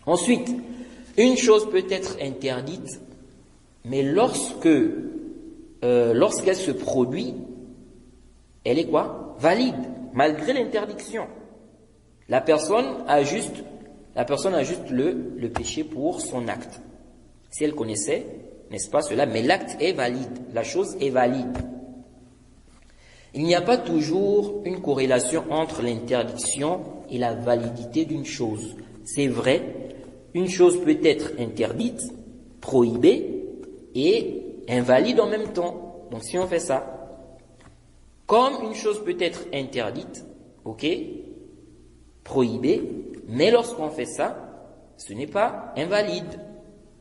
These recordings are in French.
Ensuite, une chose peut être interdite, mais lorsqu'elle se produit, elle est quoi? Valide, malgré l'interdiction. La personne a juste le péché pour son acte. Si elle connaissait, n'est-ce pas cela, mais l'acte est valide, la chose est valide. Il n'y a pas toujours une corrélation entre l'interdiction et la validité d'une chose. C'est vrai, une chose peut être interdite, prohibée et invalide en même temps. Donc si on fait ça, comme une chose peut être interdite, ok, prohibée, mais lorsqu'on fait ça, ce n'est pas invalide.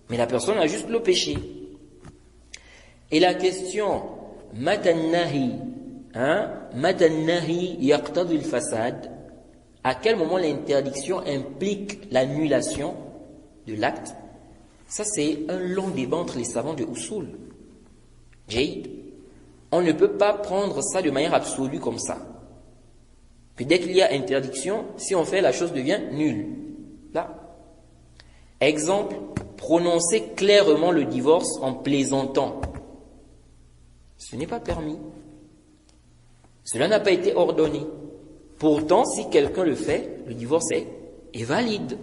Mais la personne a juste le péché. Et la question matannahi, matannahi yaqtadi al-fasad, à quel moment l'interdiction implique l'annulation de l'acte? Ça, c'est un long débat entre les savants de Usul. Jayd, on ne peut pas prendre ça de manière absolue comme ça. Que dès qu'il y a interdiction, si on fait, la chose devient nulle. Là. Exemple, prononcer clairement le divorce en plaisantant. Ce n'est pas permis. Cela n'a pas été ordonné. Pourtant, si quelqu'un le fait, le divorce est valide.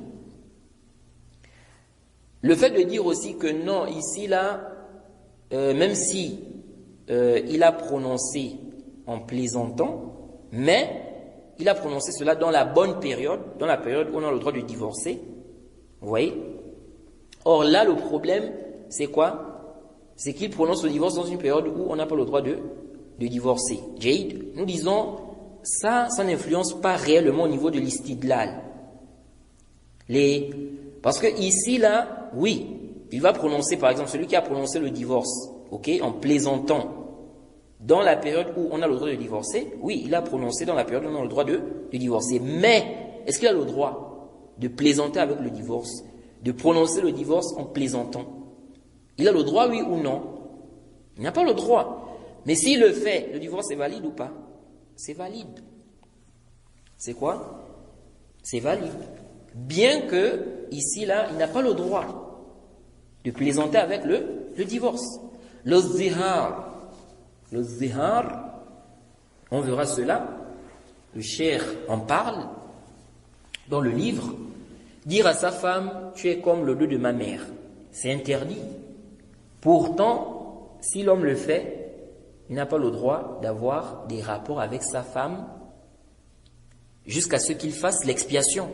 Le fait de dire aussi que non, ici, là, même si il a prononcé en plaisantant, mais il a prononcé cela dans la bonne période, dans la période où on a le droit de divorcer. Vous voyez? Or là, le problème, c'est quoi? C'est qu'il prononce le divorce dans une période où on n'a pas le droit de divorcer. Jayd, nous disons, ça n'influence pas réellement au niveau de l'istidlal. Parce que ici, là, oui, il va prononcer, par exemple, celui qui a prononcé le divorce, ok, en plaisantant, dans la période où on a le droit de divorcer, oui, il a prononcé dans la période où on a le droit de divorcer. Mais, est-ce qu'il a le droit de plaisanter avec le divorce, de prononcer le divorce en plaisantant? Il a le droit, oui ou non? Il n'a pas le droit. Mais s'il le fait, le divorce est valide ou pas? C'est valide. C'est quoi? C'est valide. Bien que, ici, là, il n'a pas le droit de plaisanter avec le divorce. Le zihar, on verra cela, le cheikh en parle dans le livre. Dire à sa femme, tu es comme le dos de ma mère, c'est interdit. Pourtant, si l'homme le fait, il n'a pas le droit d'avoir des rapports avec sa femme jusqu'à ce qu'il fasse l'expiation.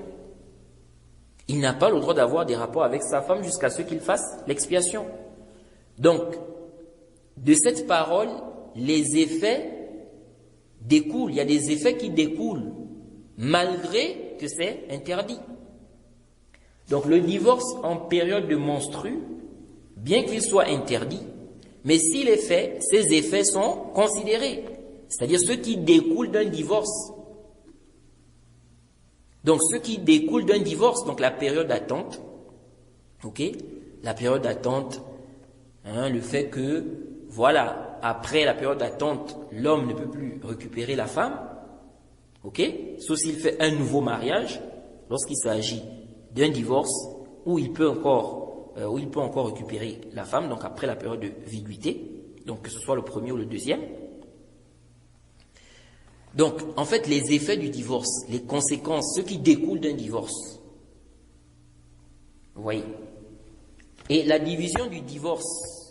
Il n'a pas le droit d'avoir des rapports avec sa femme jusqu'à ce qu'il fasse l'expiation. Donc, de cette parole, les effets découlent. Il y a des effets qui découlent, malgré que c'est interdit. Donc, le divorce en période de menstrue, bien qu'il soit interdit, mais s'il est fait, ces effets sont considérés. C'est-à-dire ceux qui découlent d'un divorce. Donc, ce qui découle d'un divorce, donc la période d'attente, ok, la période d'attente, le fait que, voilà, après la période d'attente, l'homme ne peut plus récupérer la femme, ok, sauf s'il fait un nouveau mariage, lorsqu'il s'agit d'un divorce où il peut encore récupérer la femme, donc après la période de viduité, donc que ce soit le premier ou le deuxième. Donc, en fait, les effets du divorce, les conséquences, ce qui découle d'un divorce. Vous voyez? Et la division du divorce,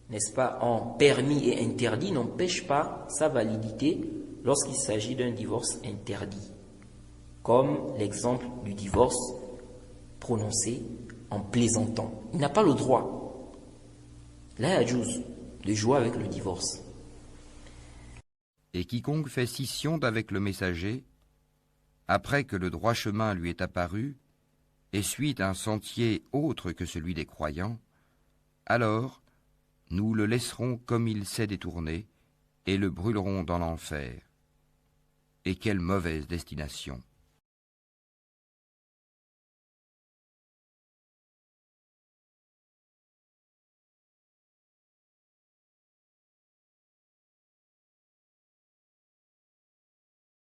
n'est-ce pas, en permis et interdit, n'empêche pas sa validité lorsqu'il s'agit d'un divorce interdit. Comme l'exemple du divorce prononcé en plaisantant. Il n'a pas le droit, là, de jouer avec le divorce. Et quiconque fait scission d'avec le messager, après que le droit chemin lui est apparu, et suit un sentier autre que celui des croyants, alors nous le laisserons comme il s'est détourné, et le brûlerons dans l'enfer. Et quelle mauvaise destination!